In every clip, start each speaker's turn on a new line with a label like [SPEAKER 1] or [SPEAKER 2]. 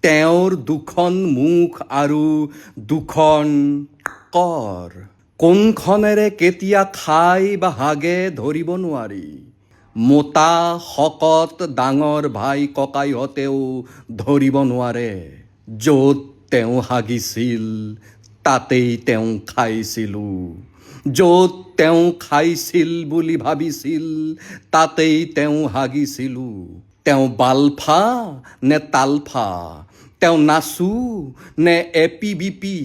[SPEAKER 1] তেওঁৰ দুখন মুখ আৰু দুখন কৰ। কোনখনেৰে কেতিয়া খাই বা হাগে ধৰিব নোৱাৰি। মোটা শকত ডাঙৰ ভাই ককাইহঁতেও ধৰিব নোৱাৰে। য'ত তেওঁ হাগিছিল তাতেই তেওঁ খাইছিলোঁ। য'ত তেওঁ খাইছিল বুলি ভাবিছিল তাতেই তেওঁ হাগিছিলোঁ। তেওঁ বালফা নে তালফা, তেওঁ নাচু নে এপিবিপি,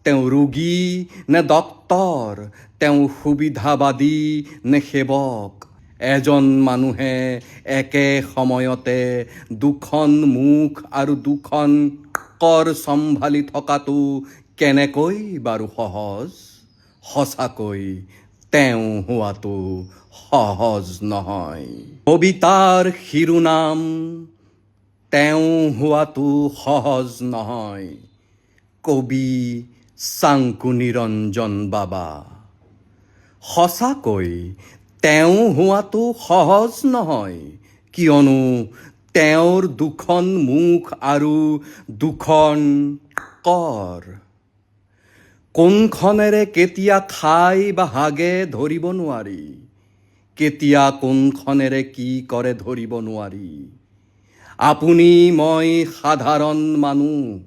[SPEAKER 1] তেওঁ ৰোগী নে ডক্তৰ, তেওঁ সুবিধাবাদী নে সেৱক। এজন মানুহে একে সময়তে দুখন মুখ আৰু দুখন কৰ চম্ভালি থকাটো কেনেকৈ বাৰু সহজ? সঁচাকৈ তেওঁ হোৱাটো সহজ নহয়। কবিতাৰ শিৰোনাম তেওঁ হোৱাটো সহজ নহয়। কবি চাংকু নিৰঞ্জন বাবা। সঁচাকৈ তেওঁ হোৱাটো সহজ নহয়, কিয়নো তেওঁৰ দুখন মুখ আৰু দুখন কৰ। কোনখনেৰে কেতিয়া খাই বা হাগে ধৰিব নোৱাৰি। কেতিয়া কোনখনেৰে কি কৰে ধৰিব নোৱাৰি। আপুনি মই সাধাৰণ মানুহ,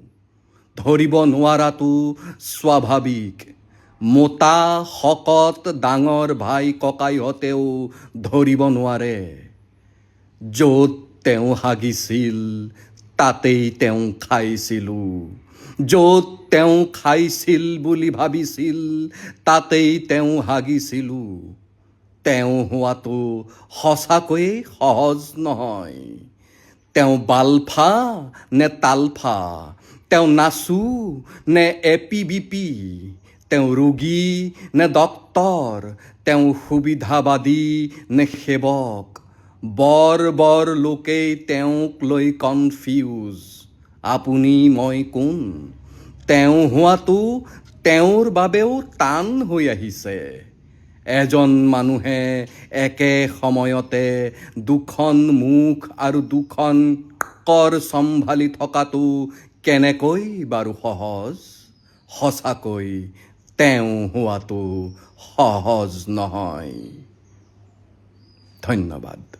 [SPEAKER 1] ধৰিব নোৱাৰাটো স্বাভাৱিক। মোটা শকত ডাঙৰ ভাই ককাইহঁতেও ধৰিব নোৱাৰে। য'ত তেওঁ হাগিছিল তাতেই তেওঁ খাইছিলোঁ। য'ত তেওঁ খাইছিল বুলি ভাবিছিল তাতেই তেওঁ হাগিছিলোঁ। তেওঁ হোৱাটো সঁচাকৈয়ে সহজ নহয়। তেওঁ বালফা নে তালফা, তেওঁ নাচু নে এপিবিপি, তেওঁ ৰোগী নে ডক্তৰ, তেওঁ সুবিধাবাদী নে সেৱক। বৰ লোকেই তেওঁক লৈ কনফিউজ। আপুনি মই কোন? তেওঁ হোৱাটো তেওঁৰ বাবেও টান হৈ আহিছে। এজন মানুহে একে সময়তে দুখন মুখ আৰু দুখন কৰ চম্ভালি থকাটো কেনেকৈ বাৰু সহজ? সঁচাকৈ তেওঁ হোৱাটো সহজ নহয়। ধন্যবাদ।